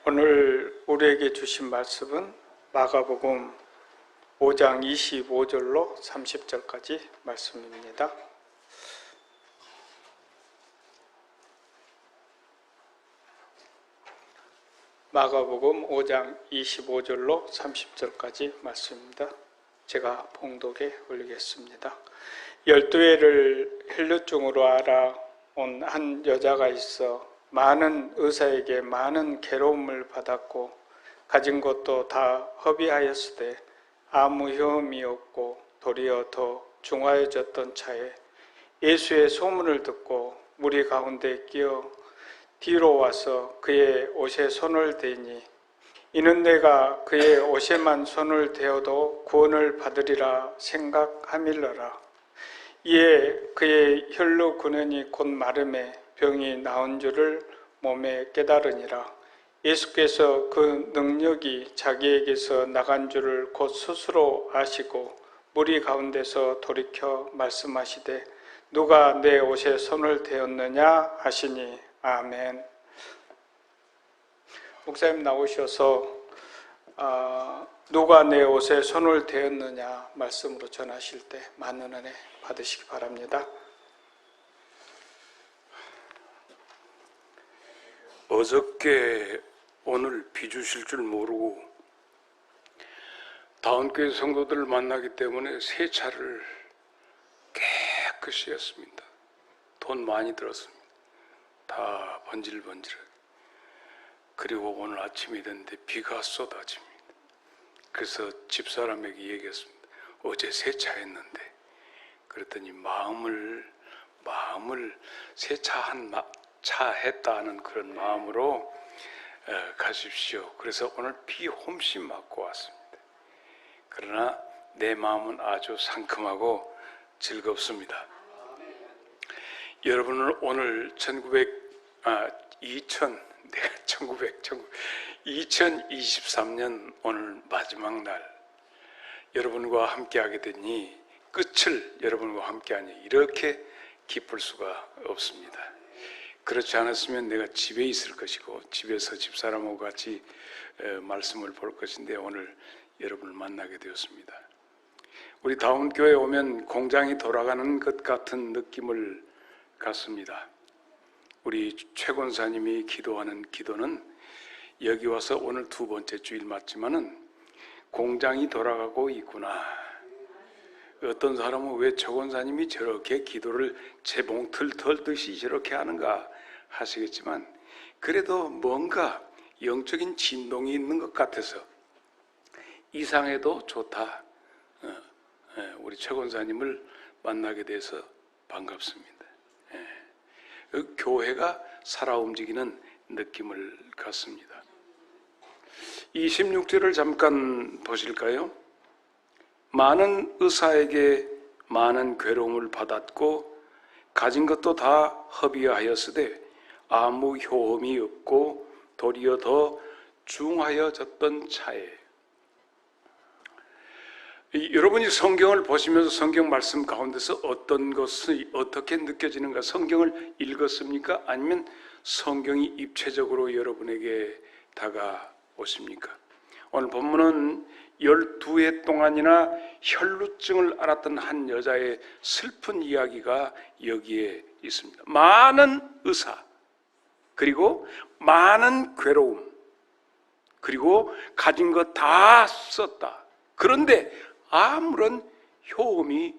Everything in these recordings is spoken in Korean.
오늘 우리에게 주신 말씀은 마가복음 5장 25절로 30절까지 말씀입니다. 마가복음 5장 25절로 30절까지 말씀입니다. 제가 봉독에 올리겠습니다. 12해를 혈루증으로 알아온 한 여자가 있어 많은 의사에게 많은 괴로움을 받았고 가진 것도 다 허비하였으되 아무 효험이 없고 도리어 더 중하여졌던 차에 예수의 소문을 듣고 무리 가운데 끼어 뒤로 와서 그의 옷에 손을 대니 이는 내가 그의 옷에만 손을 대어도 구원을 받으리라 생각함일러라. 이에 그의 혈루 근원이 곧 마름에 병이 나은 줄을 몸에 깨달으니라. 예수께서 그 능력이 자기에게서 나간 줄을 곧 스스로 아시고 무리 가운데서 돌이켜 말씀하시되 누가 내 옷에 손을 대었느냐 하시니 아멘. 목사님 나오셔서 누가 내 옷에 손을 대었느냐 말씀으로 전하실 때 많은 은혜 받으시기 바랍니다. 어저께 오늘 비 주실 줄 모르고 다운교회 성도들을 만나기 때문에 세차를 깨끗이 했습니다. 돈 많이 들었습니다. 다 번질번질하게. 그리고 오늘 아침이 됐는데 비가 쏟아집니다. 그래서 집사람에게 얘기했습니다. 어제 세차했는데 그랬더니 마음을 세차했다는 그런 마음으로 가십시오. 그래서 오늘 비 홈씬 맞고 왔습니다. 그러나 내 마음은 아주 상큼하고 즐겁습니다. 여러분은 오늘 2023년 오늘 마지막 날 여러분과 함께하게 되니 끝을 여러분과 함께하니 이렇게 기쁠 수가 없습니다. 그렇지 않았으면 내가 집에 있을 것이고 집에서 집사람하고 같이 말씀을 볼 것인데 오늘 여러분을 만나게 되었습니다. 우리 다운교회에 오면 공장이 돌아가는 것 같은 느낌을 갖습니다. 우리 최 권사님이 기도하는 기도는 여기 와서 오늘 두 번째 주일 맞지만은 공장이 돌아가고 있구나. 어떤 사람은 왜 최 권사님이 저렇게 기도를 재봉틀 털듯이 저렇게 하는가 하시겠지만 그래도 뭔가 영적인 진동이 있는 것 같아서 이상해도 좋다. 우리 최 권사님을 만나게 돼서 반갑습니다. 교회가 살아 움직이는 느낌을 갖습니다. 26절을 잠깐 보실까요? 많은 의사에게 많은 괴로움을 받았고 가진 것도 다 허비하였으되 아무 효험이 없고 도리어 더 중하여졌던 차에 여러분이 성경을 보시면서 성경 말씀 가운데서 어떤 것이 어떻게 느껴지는가? 성경을 읽었습니까? 아니면 성경이 입체적으로 여러분에게 다가오십니까? 오늘 본문은 12해 동안이나 혈루증을 앓았던 한 여자의 슬픈 이야기가 여기에 있습니다. 많은 의사, 그리고 많은 괴로움, 그리고 가진 거 다 썼다. 그런데 아무런 효험이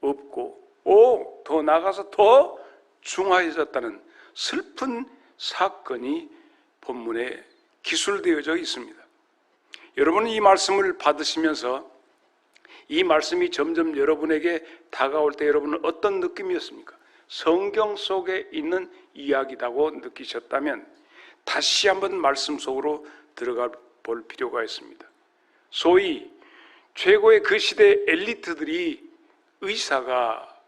없고 더 나아가서 더 중하여졌다는 슬픈 사건이 본문에 기술되어져 있습니다. 여러분은 이 말씀을 받으시면서 이 말씀이 점점 여러분에게 다가올 때 여러분은 어떤 느낌이었습니까? 성경 속에 있는 이야기라고 느끼셨다면 다시 한번 말씀 속으로 들어가 볼 필요가 있습니다. 소위 최고의 그 시대 엘리트들이 의사가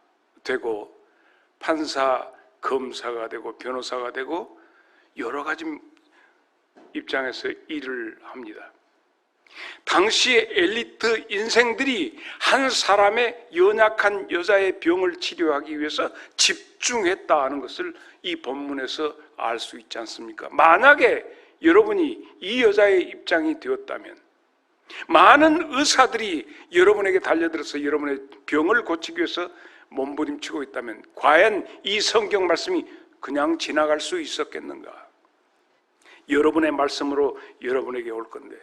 되고 판사, 검사가 되고 변호사가 되고 여러 가지 입장에서 일을 합니다. 당시의 엘리트 인생들이 한 사람의 연약한 여자의 병을 치료하기 위해서 집중했다 하는 것을 이 본문에서 알 수 있지 않습니까? 만약에 여러분이 이 여자의 입장이 되었다면, 많은 의사들이 여러분에게 달려들어서 여러분의 병을 고치기 위해서 몸부림치고 있다면 과연 이 성경 말씀이 그냥 지나갈 수 있었겠는가? 여러분의 말씀으로 여러분에게 올 건데,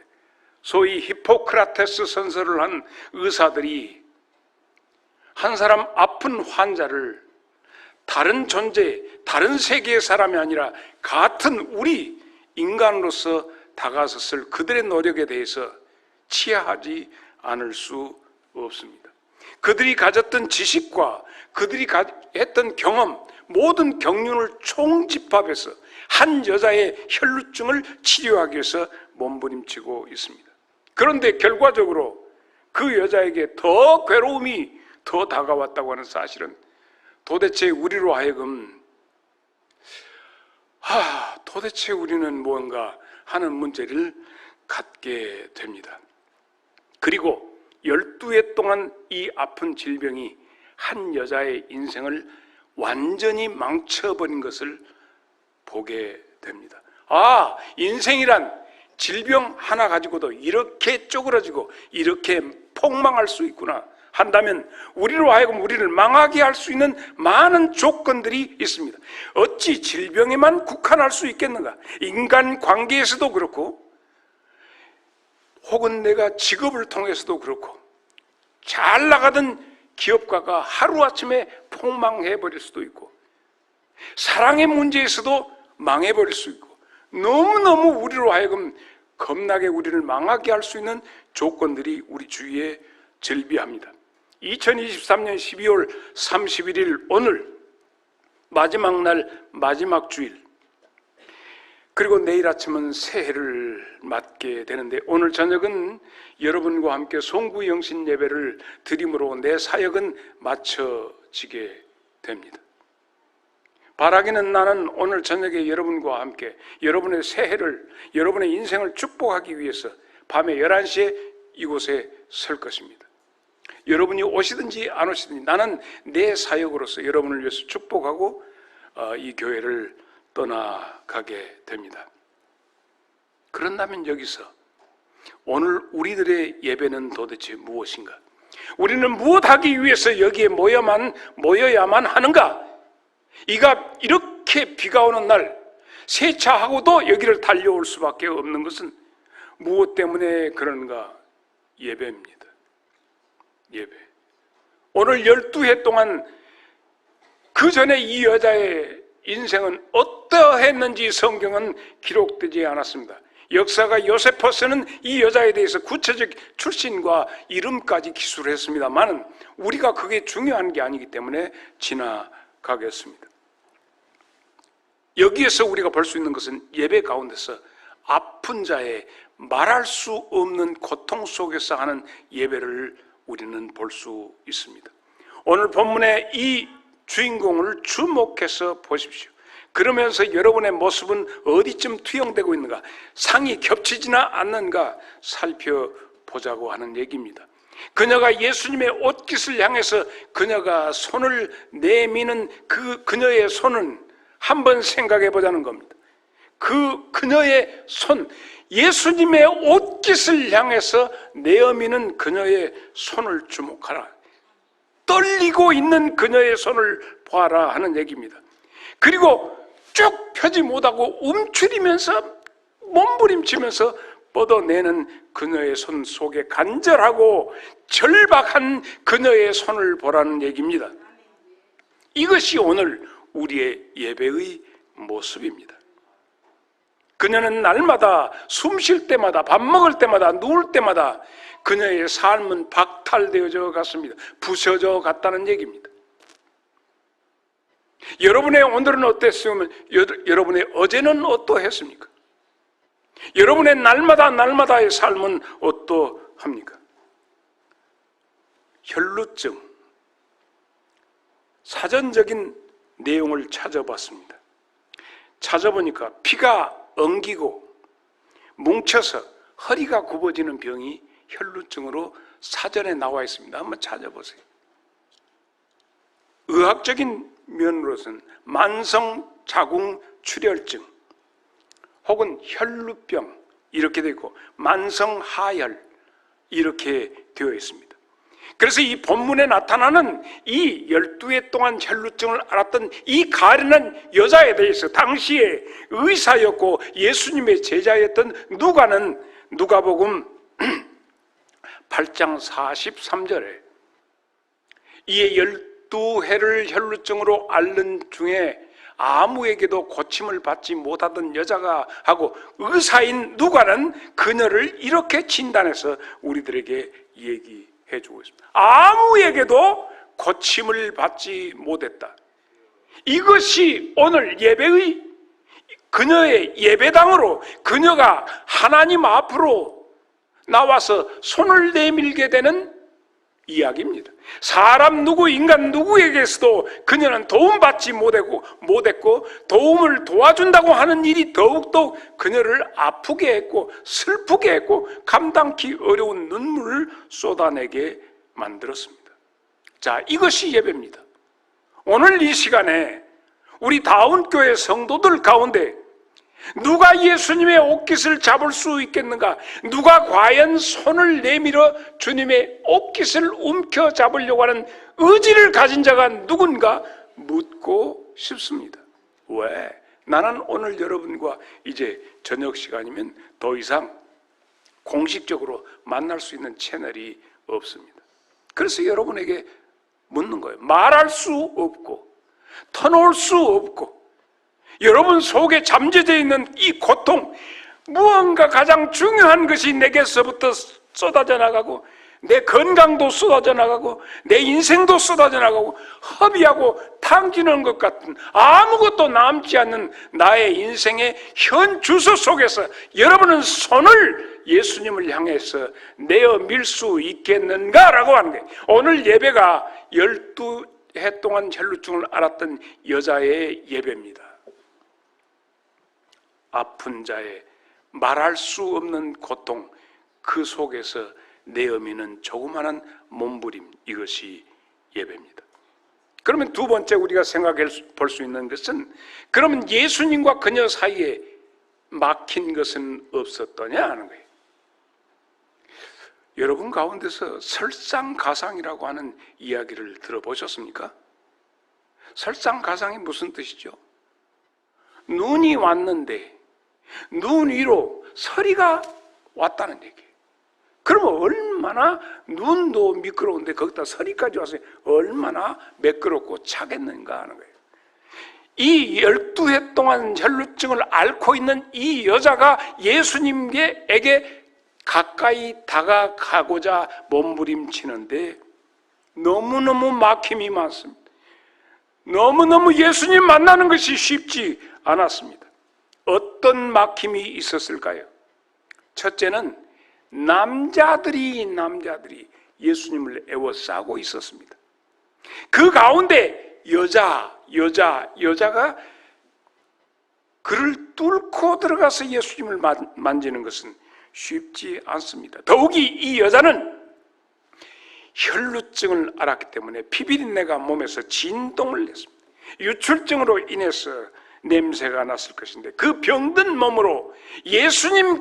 소위 히포크라테스 선서를 한 의사들이 한 사람 아픈 환자를 다른 존재, 다른 세계의 사람이 아니라 같은 우리 인간으로서 다가섰을 그들의 노력에 대해서 치하하지 않을 수 없습니다. 그들이 가졌던 지식과 그들이 했던 경험, 모든 경륜을 총집합해서 한 여자의 혈루증을 치료하기 위해서 몸부림치고 있습니다. 그런데 결과적으로 그 여자에게 더 괴로움이 더 다가왔다고 하는 사실은 도대체 우리로 하여금 도대체 우리는 무언가 하는 문제를 갖게 됩니다. 그리고 12해 동안 이 아픈 질병이 한 여자의 인생을 완전히 망쳐버린 것을 보게 됩니다. 인생이란 질병 하나 가지고도 이렇게 쪼그라지고 이렇게 폭망할 수 있구나 한다면 우리로 하여금 우리를 망하게 할 수 있는 많은 조건들이 있습니다. 어찌 질병에만 국한할 수 있겠는가? 인간 관계에서도 그렇고, 혹은 내가 직업을 통해서도 그렇고, 잘 나가던 기업가가 하루아침에 폭망해버릴 수도 있고, 사랑의 문제에서도 망해버릴 수 있고, 너무너무 우리로 하여금 겁나게 우리를 망하게 할 수 있는 조건들이 우리 주위에 절비합니다. 2023년 12월 31일 오늘 마지막 날, 마지막 주일, 그리고 내일 아침은 새해를 맞게 되는데, 오늘 저녁은 여러분과 함께 송구영신 예배를 드림으로 내 사역은 마쳐지게 됩니다. 바라기는 나는 오늘 저녁에 여러분과 함께 여러분의 새해를, 여러분의 인생을 축복하기 위해서 밤에 11시에 이곳에 설 것입니다. 여러분이 오시든지 안 오시든지 나는 내 사역으로서 여러분을 위해서 축복하고 이 교회를 떠나가게 됩니다. 그런다면 여기서 오늘 우리들의 예배는 도대체 무엇인가? 우리는 무엇하기 위해서 여기에 모여야만 하는가? 이가 이렇게 비가 오는 날 세차하고도 여기를 달려올 수밖에 없는 것은 무엇 때문에 그런가? 예배입니다. 예배. 오늘 12해 동안 그 전에 이 여자의 인생은 어떠했는지 성경은 기록되지 않았습니다. 역사가 요세포스는 이 여자에 대해서 구체적 출신과 이름까지 기술을 했습니다만 우리가 그게 중요한 게 아니기 때문에 지나가겠습니다. 여기에서 우리가 볼 수 있는 것은 예배 가운데서 아픈 자의 말할 수 없는 고통 속에서 하는 예배를 우리는 볼 수 있습니다. 오늘 본문의 이 주인공을 주목해서 보십시오. 그러면서 여러분의 모습은 어디쯤 투영되고 있는가, 상이 겹치지나 않는가 살펴보자고 하는 얘기입니다. 그녀가 예수님의 옷깃을 향해서 그녀가 손을 내미는 그녀의 손은 한번 생각해 보자는 겁니다. 그녀의 손, 예수님의 옷깃을 향해서 내어미는 그녀의 손을 주목하라. 떨리고 있는 그녀의 손을 봐라 하는 얘기입니다. 그리고 쭉 펴지 못하고 움츠리면서 몸부림치면서 뻗어내는 그녀의 손 속에 간절하고 절박한 그녀의 손을 보라는 얘기입니다. 이것이 오늘 우리의 예배의 모습입니다. 그녀는 날마다 숨 쉴 때마다, 밥 먹을 때마다, 누울 때마다 그녀의 삶은 박탈되어져 갔습니다. 부서져 갔다는 얘기입니다. 여러분의 오늘은 어땠으면 여러분의 어제는 어떠했습니까? 여러분의 날마다의 삶은 어떠합니까? 혈루증, 사전적인 내용을 찾아봤습니다. 찾아보니까 피가 엉기고 뭉쳐서 허리가 굽어지는 병이 혈루증으로 사전에 나와 있습니다. 한번 찾아보세요. 의학적인 면으로서는 만성 자궁 출혈증 혹은 혈루병 이렇게 되어 있고 만성하혈 이렇게 되어 있습니다. 그래서 이 본문에 나타나는 이 12해 동안 혈루증을 앓았던 이 가련한 여자에 대해서 당시에 의사였고 예수님의 제자였던 누가는 누가복음 8장 43절에 이에 12해를 혈루증으로 앓는 중에 아무에게도 고침을 받지 못하던 여자가 하고 의사인 누가는 그녀를 이렇게 진단해서 우리들에게 얘기해 주고 있습니다. 아무에게도 고침을 받지 못했다. 이것이 오늘 예배의 그녀의 예배당으로 그녀가 하나님 앞으로 나와서 손을 내밀게 되는 이야기입니다. 사람 누구, 인간 누구에게서도 그녀는 도움받지 못했고 도움을 도와준다고 하는 일이 더욱더 그녀를 아프게 했고 슬프게 했고 감당기 어려운 눈물을 쏟아내게 만들었습니다. 자, 이것이 예배입니다. 오늘 이 시간에 우리 다운교회 성도들 가운데 누가 예수님의 옷깃을 잡을 수 있겠는가? 누가 과연 손을 내밀어 주님의 옷깃을 움켜 잡으려고 하는 의지를 가진 자가 누군가 묻고 싶습니다. 왜? 나는 오늘 여러분과 이제 저녁 시간이면 더 이상 공식적으로 만날 수 있는 채널이 없습니다. 그래서 여러분에게 묻는 거예요. 말할 수 없고 터놓을 수 없고 여러분 속에 잠재져 있는 이 고통, 무언가 가장 중요한 것이 내게서부터 쏟아져 나가고 내 건강도 쏟아져 나가고 내 인생도 쏟아져 나가고 허비하고 탕지는 것 같은 아무것도 남지 않는 나의 인생의 현 주소 속에서 여러분은 손을 예수님을 향해서 내어 밀 수 있겠는가라고 하는 거예요. 오늘 예배가 12해 동안 혈루증을 앓았던 여자의 예배입니다. 아픈 자의 말할 수 없는 고통, 그 속에서 내어미는 조그마한 몸부림, 이것이 예배입니다. 그러면 두 번째 우리가 생각해 볼 수 있는 것은, 그러면 예수님과 그녀 사이에 막힌 것은 없었더냐 하는 거예요. 여러분 가운데서 설상가상이라고 하는 이야기를 들어보셨습니까? 설상가상이 무슨 뜻이죠? 눈이 왔는데 눈 위로 서리가 왔다는 얘기예요. 그러면 얼마나 눈도 미끄러운데 거기다 서리까지 와서 얼마나 매끄럽고 차겠는가 하는 거예요. 이 12해 동안 혈루증을 앓고 있는 이 여자가 예수님에게 가까이 다가가고자 몸부림치는데 너무너무 막힘이 많습니다. 너무너무 예수님 만나는 것이 쉽지 않았습니다. 어떤 막힘이 있었을까요? 첫째는 남자들이 예수님을 애워싸고 있었습니다. 그 가운데 여자가 그를 뚫고 들어가서 예수님을 만지는 것은 쉽지 않습니다. 더욱이 이 여자는 혈루증을 앓았기 때문에 피비린내가 몸에서 진동을 냈습니다. 유출증으로 인해서 냄새가 났을 것인데 그 병든 몸으로 예수님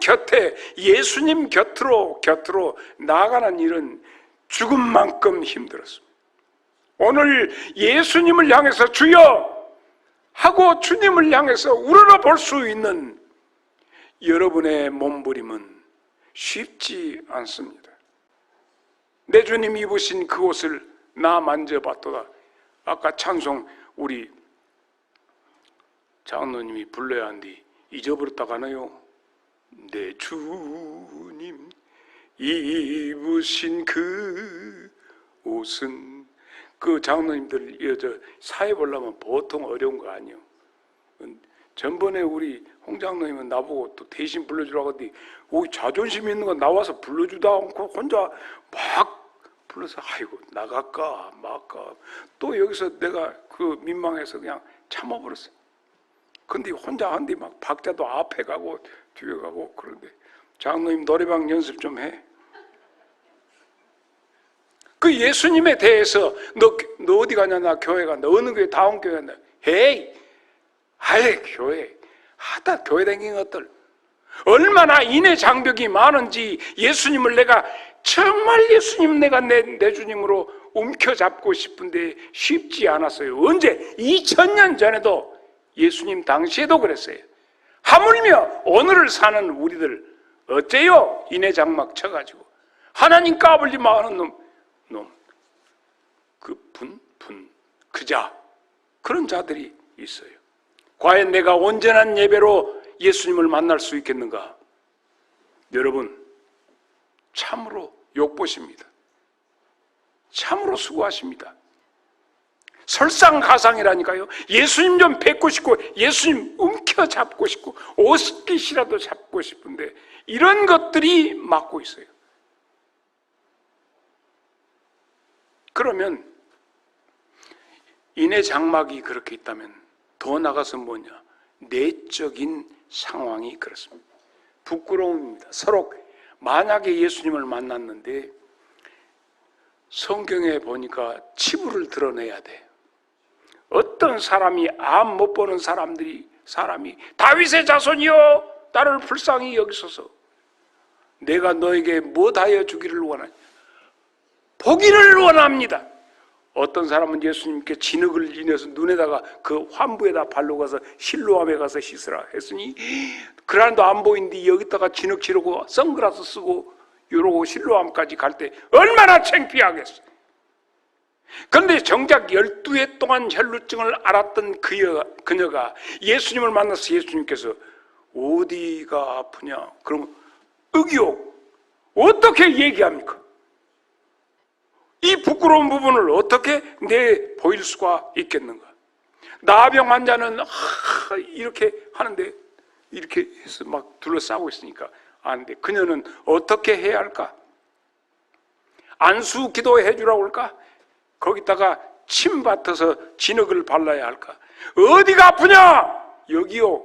곁으로 나아가는 일은 죽음만큼 힘들었습니다. 오늘 예수님을 향해서 주여 하고 주님을 향해서 우러러 볼 수 있는 여러분의 몸부림은 쉽지 않습니다. 내 주님 입으신 그 옷을 나 만져봤도다. 아까 찬송 우리 장로님이 불러야 한디 잊어버렸다 가나요? 내 주님 입으신 그 옷은, 그 장로님들 사회 보려면 보통 어려운 거 아니에요. 전번에 우리 홍 장로님은 나보고 또 대신 불러주라고 하더니 자존심 있는 거 나와서 불러주다 않고 혼자 막 불러서 아이고 나갈까 말까, 또 여기서 내가 그 민망해서 그냥 참아버렸어요. 근데 혼자 한뒤 막 박자도 앞에 가고 뒤에 가고 그런데 장로님 노래방 연습 좀 해. 그 예수님에 대해서 너 어디 가냐? 나 교회 간다. 어느 교회? 다운교회 간다. 헤이, 아예 교회 하다 교회 다니는 것들 얼마나 인의 장벽이 많은지 예수님을 내가 정말 예수님 내가 내 주님으로 움켜잡고 싶은데 쉽지 않았어요. 언제? 2000년 전에도 예수님 당시에도 그랬어요. 하물며 오늘을 사는 우리들 어째요? 인의 장막 쳐가지고 하나님 까불지 마는 놈 그자 그런 자들이 있어요. 과연 내가 온전한 예배로 예수님을 만날 수 있겠는가? 여러분 참으로 욕보십니다. 참으로 수고하십니다. 설상가상이라니까요. 예수님 좀 뵙고 싶고 예수님 움켜잡고 싶고 오스킷이라도 잡고 싶은데 이런 것들이 막고 있어요. 그러면 인의 장막이 그렇게 있다면 더 나가서 뭐냐? 내적인 상황이 그렇습니다. 부끄러움입니다. 서로 만약에 예수님을 만났는데 성경에 보니까 치부를 드러내야 돼. 어떤 사람이 암 못 보는 사람이 다윗의 자손이여 나를 불쌍히 여기소서. 내가 너에게 무엇하여 주기를 원하냐? 보기를 원합니다. 어떤 사람은 예수님께 진흙을 인해서 눈에다가 그 환부에다 발로 가서 실로암에 가서 씻으라 했으니 그날도 안 보이는데 여기다가 진흙 치르고 선글라스 쓰고 이러고 실로암까지 갈 때 얼마나 창피하겠어요. 그런데 정작 12해 동안 혈루증을 앓았던 그녀가 예수님을 만나서 예수님께서 어디가 아프냐? 그러면 의욕 어떻게 얘기합니까? 이 부끄러운 부분을 어떻게 내보일 수가 있겠는가? 나병 환자는 이렇게 하는데 이렇게 해서 막 둘러싸고 있으니까 안 돼. 그녀는 어떻게 해야 할까? 안수 기도해 주라고 할까? 거기다가 침 뱉어서 진흙을 발라야 할까? 어디가 아프냐? 여기요.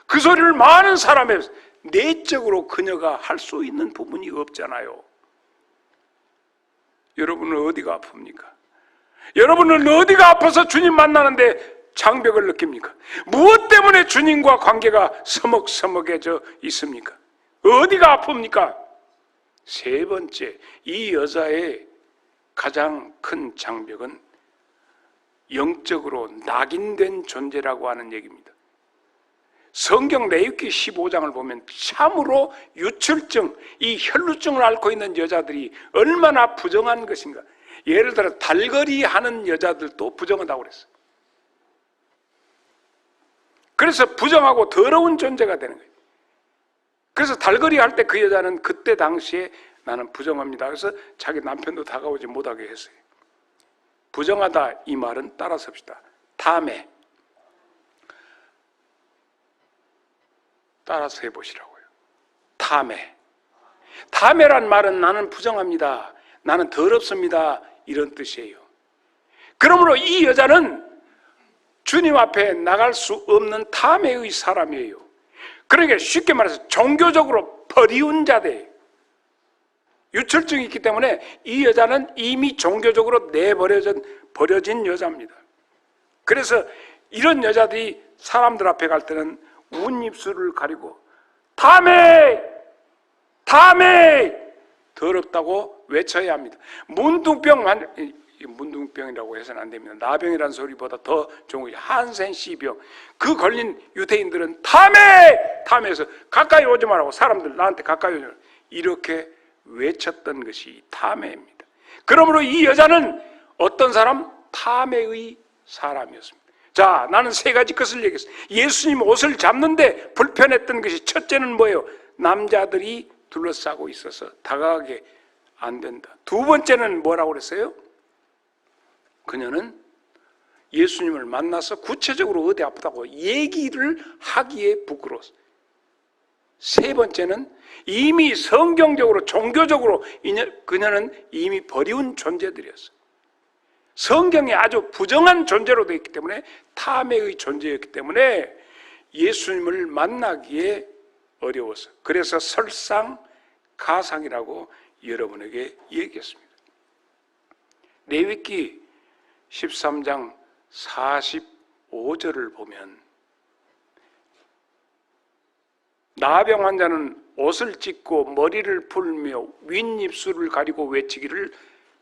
그 소리를 많은 사람의 내적으로 그녀가 할 수 있는 부분이 없잖아요. 여러분은 어디가 아픕니까? 여러분은 어디가 아파서 주님 만나는데 장벽을 느낍니까? 무엇 때문에 주님과 관계가 서먹서먹해져 있습니까? 어디가 아픕니까? 세 번째, 이 여자의 가장 큰 장벽은 영적으로 낙인된 존재라고 하는 얘기입니다. 성경 레위기 15장을 보면 참으로 유출증, 이 혈루증을 앓고 있는 여자들이 얼마나 부정한 것인가. 예를 들어 달거리 하는 여자들도 부정하다고 그랬어요. 그래서 부정하고 더러운 존재가 되는 거예요. 그래서 달거리 할 때 그 여자는 그때 당시에 나는 부정합니다. 그래서 자기 남편도 다가오지 못하게 했어요. 부정하다 이 말은 따라서 합시다. 탐해. 따라서 해보시라고요. 탐해. 탐해란 말은 나는 부정합니다. 나는 더럽습니다. 이런 뜻이에요. 그러므로 이 여자는 주님 앞에 나갈 수 없는 탐해의 사람이에요. 그러니까 쉽게 말해서 종교적으로 버리운 자들. 유출증이 있기 때문에 이 여자는 이미 종교적으로 버려진 여자입니다. 그래서 이런 여자들이 사람들 앞에 갈 때는 운 입술을 가리고 탐해! 탐해! 더럽다고 외쳐야 합니다. 문둥병이라고 해서는 안 됩니다. 나병이라는 소리보다 더 좋은 거죠. 한센시병. 그 걸린 유대인들은 탐해! 탐해서 가까이 오지 말라고 사람들 나한테 가까이 오지 말라고 이렇게 외쳤던 것이 탐해입니다. 그러므로 이 여자는 어떤 사람? 탐해의 사람이었습니다. 자, 나는 세 가지 것을 얘기했어요. 예수님 옷을 잡는데 불편했던 것이 첫째는 뭐예요? 남자들이 둘러싸고 있어서 다가가게 안 된다. 두 번째는 뭐라고 그랬어요? 그녀는 예수님을 만나서 구체적으로 어디 아프다고 얘기를 하기에 부끄러웠어요. 세 번째는 이미 성경적으로 종교적으로 그녀는 이미 버리운 존재들이었어요. 성경이 아주 부정한 존재로 되어 있기 때문에 탐해의 존재였기 때문에 예수님을 만나기에 어려웠어요. 그래서 설상가상이라고 여러분에게 얘기했습니다. 레위기 13장 45절을 보면 나병 환자는 옷을 찢고 머리를 풀며 윗입술을 가리고 외치기를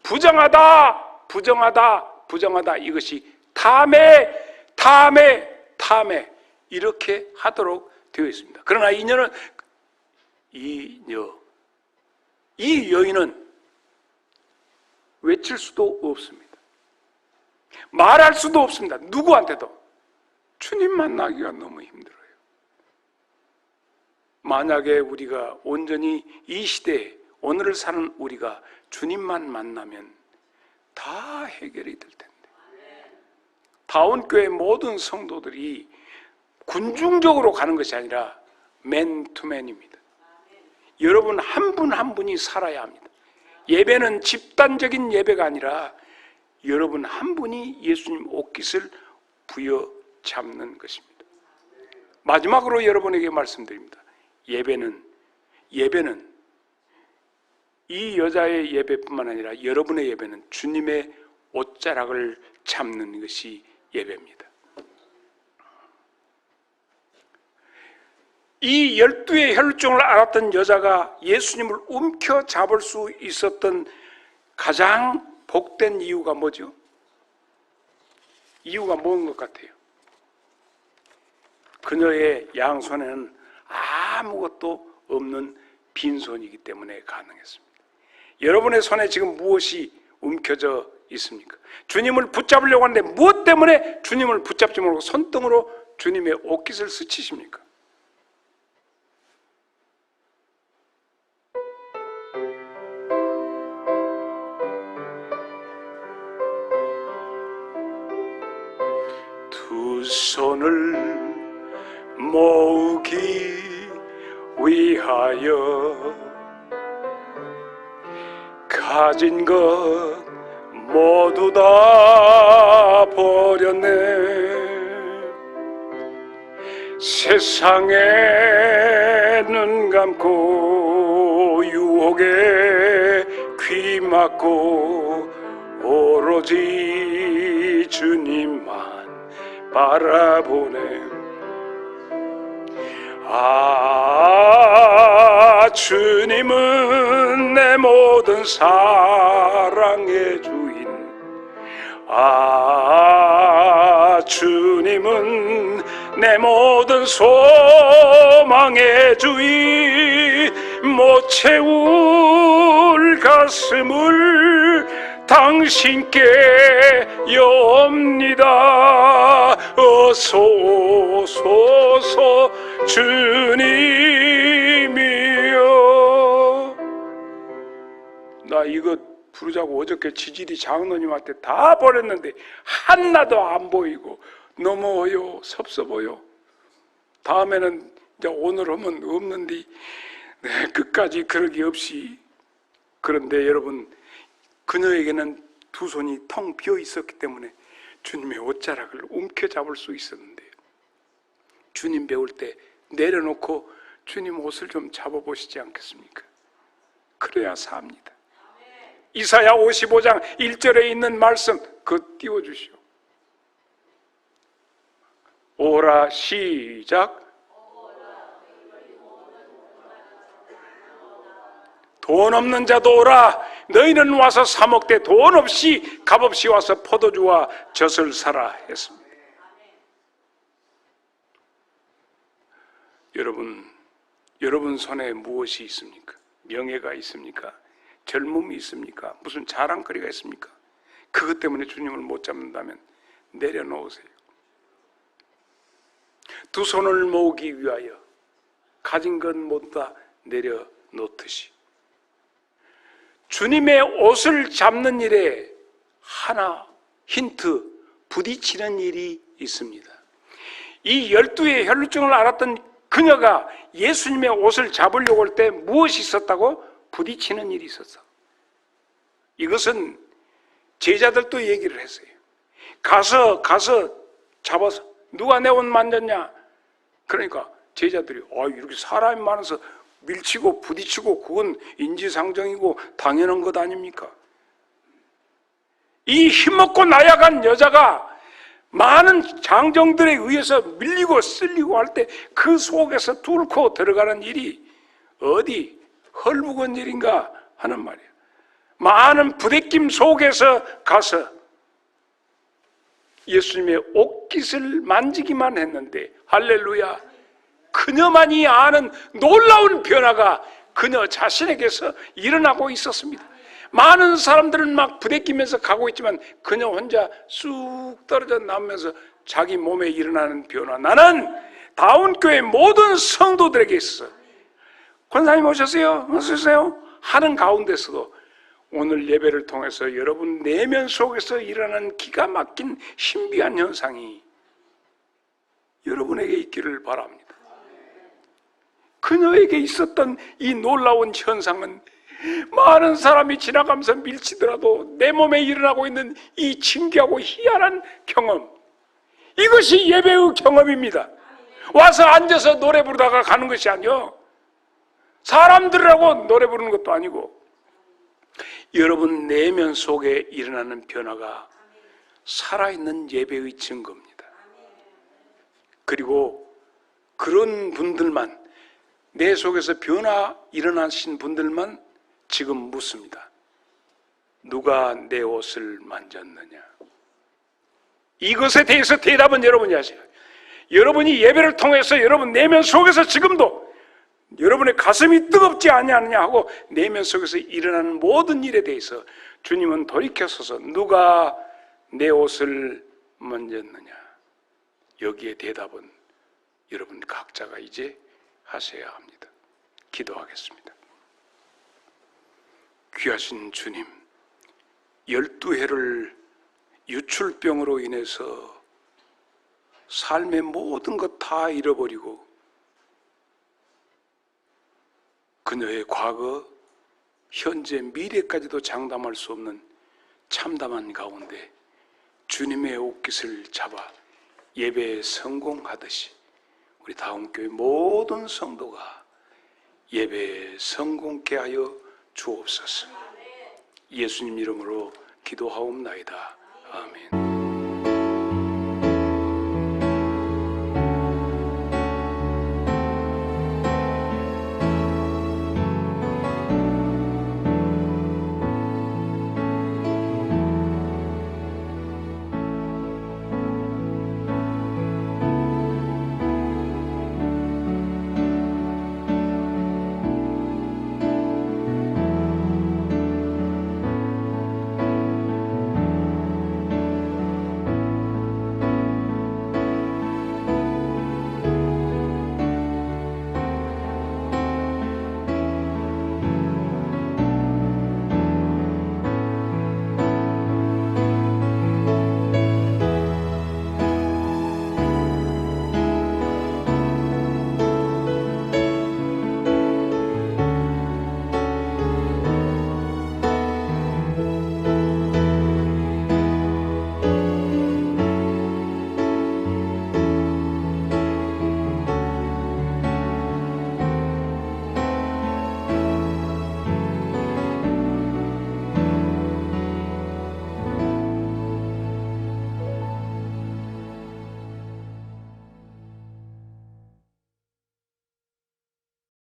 부정하다, 부정하다, 부정하다. 이것이 탐해, 탐해, 탐해 이렇게 하도록 되어 있습니다. 그러나 이 여인은 외칠 수도 없습니다. 말할 수도 없습니다. 누구한테도. 주님 만나기가 너무 힘들어요. 만약에 우리가 온전히 이 시대에 오늘을 사는 우리가 주님만 만나면 다 해결이 될 텐데. 다운교회 모든 성도들이 군중적으로 가는 것이 아니라 맨투맨입니다. 여러분 한 분 한 분이 살아야 합니다. 예배는 집단적인 예배가 아니라 여러분 한 분이 예수님 옷깃을 부여잡는 것입니다. 마지막으로 여러분에게 말씀드립니다. 예배는 이 여자의 예배뿐만 아니라 여러분의 예배는 주님의 옷자락을 잡는 것이 예배입니다. 이 12의 혈루증을 앓았던 여자가 예수님을 움켜잡을 수 있었던 가장 복된 이유가 뭐죠? 이유가 뭔 것 같아요? 그녀의 양손에는 아무것도 없는 빈손이기 때문에 가능했습니다. 여러분의 손에 지금 무엇이 움켜져 있습니까? 주님을 붙잡으려고 하는데 무엇 때문에 주님을 붙잡지 못하고 손등으로 주님의 옷깃을 스치십니까? 두 손을 모으기 위하여 가진 것 모두 다 버렸네. 세상에 눈 감고 유혹에 귀 막고 오로지 주님만 바라보네. 주님은 내 모든 사랑의 주인. 주님은 내 모든 소망의 주인. 못 채울 가슴을 당신께 여옵니다. 어서 오소서 주님이여. 나 이거 부르자고 어저께 지질이 장로님한테 다 버렸는데 하나도 안 보이고 너무 섭섭해요. 다음에는 이제 오늘 하면 없는데 끝까지 그러기 없이. 그런데 여러분, 그녀에게는 두 손이 텅 비어 있었기 때문에 주님의 옷자락을 움켜잡을 수 있었는데, 주님 배울 때 내려놓고 주님 옷을 좀 잡아보시지 않겠습니까? 그래야 삽니다. 이사야 55장 1절에 있는 말씀 그거 띄워주시오. 오라 시작. 돈 없는 자도 오라. 너희는 와서 사 먹되 돈 없이 값없이 와서 포도주와 젖을 사라 했습니다. 여러분 손에 무엇이 있습니까? 명예가 있습니까? 젊음이 있습니까? 무슨 자랑거리가 있습니까? 그것 때문에 주님을 못 잡는다면 내려놓으세요. 두 손을 모으기 위하여 가진 것 모두 다 내려놓듯이 주님의 옷을 잡는 일에 하나 힌트, 부딪히는 일이 있습니다. 이 12의 혈루증을 앓았던 그녀가 예수님의 옷을 잡으려고 할 때 무엇이 있었다고? 부딪히는 일이 있었어. 이것은 제자들도 얘기를 했어요. 가서 잡아서 누가 내 옷 만졌냐? 그러니까 제자들이 이렇게 사람이 많아서 밀치고 부딪히고 그건 인지상정이고 당연한 것 아닙니까? 이 힘없고 나약한 여자가 많은 장정들에 의해서 밀리고 쓸리고 할 때 그 속에서 뚫고 들어가는 일이 어디 헐묵은 일인가 하는 말이에요. 많은 부대낌 속에서 가서 예수님의 옷깃을 만지기만 했는데 할렐루야, 그녀만이 아는 놀라운 변화가 그녀 자신에게서 일어나고 있었습니다. 많은 사람들은 막 부대끼면서 가고 있지만 그녀 혼자 쑥 떨어져 나오면서 자기 몸에 일어나는 변화, 나는 다운교회 모든 성도들에게 있어 권사님 오셨어요? 어서오세요? 하는 가운데서도 오늘 예배를 통해서 여러분 내면 속에서 일어나는 기가 막힌 신비한 현상이 여러분에게 있기를 바랍니다. 그녀에게 있었던 이 놀라운 현상은 많은 사람이 지나가면서 밀치더라도 내 몸에 일어나고 있는 이 신기하고 희한한 경험, 이것이 예배의 경험입니다. 와서 앉아서 노래 부르다가 가는 것이 아니요, 사람들하고 노래 부르는 것도 아니고 여러분 내면 속에 일어나는 변화가 살아있는 예배의 증거입니다. 그리고 그런 분들만, 내 속에서 변화 일어나신 분들만 지금 묻습니다. 누가 내 옷을 만졌느냐? 이것에 대해서 대답은 여러분이 하세요. 여러분이 예배를 통해서 여러분 내면 속에서 지금도 여러분의 가슴이 뜨겁지 아니하느냐 하고 내면 속에서 일어나는 모든 일에 대해서 주님은 돌이켜서서 누가 내 옷을 만졌느냐? 여기에 대답은 여러분 각자가 이제 하셔야 합니다. 기도하겠습니다. 귀하신 주님, 12해를 유출병으로 인해서 삶의 모든 것 다 잃어버리고 그녀의 과거, 현재, 미래까지도 장담할 수 없는 참담한 가운데 주님의 옷깃을 잡아 예배에 성공하듯이 우리 다운교회 모든 성도가 예배에 성공케 하여 주옵소서. 예수님 이름으로 기도하옵나이다. 아멘.